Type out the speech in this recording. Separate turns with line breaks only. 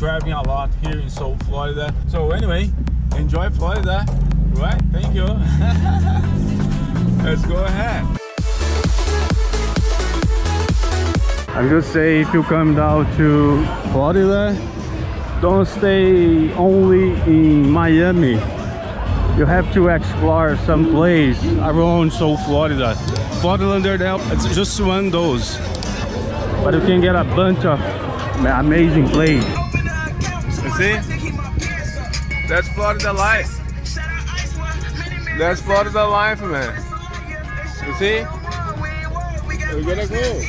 driving a lot here in South Florida. So anyway, enjoy Florida, right? Thank you. Let's go ahead. I just say if you come down to Florida, don't stay only in Miami. You have to explore some place around South Florida. Fort Lauderdale, it's just one of those. But you can get a bunch of amazing places. You see? That's Florida life. That's Florida life, man. You see? We're gonna go.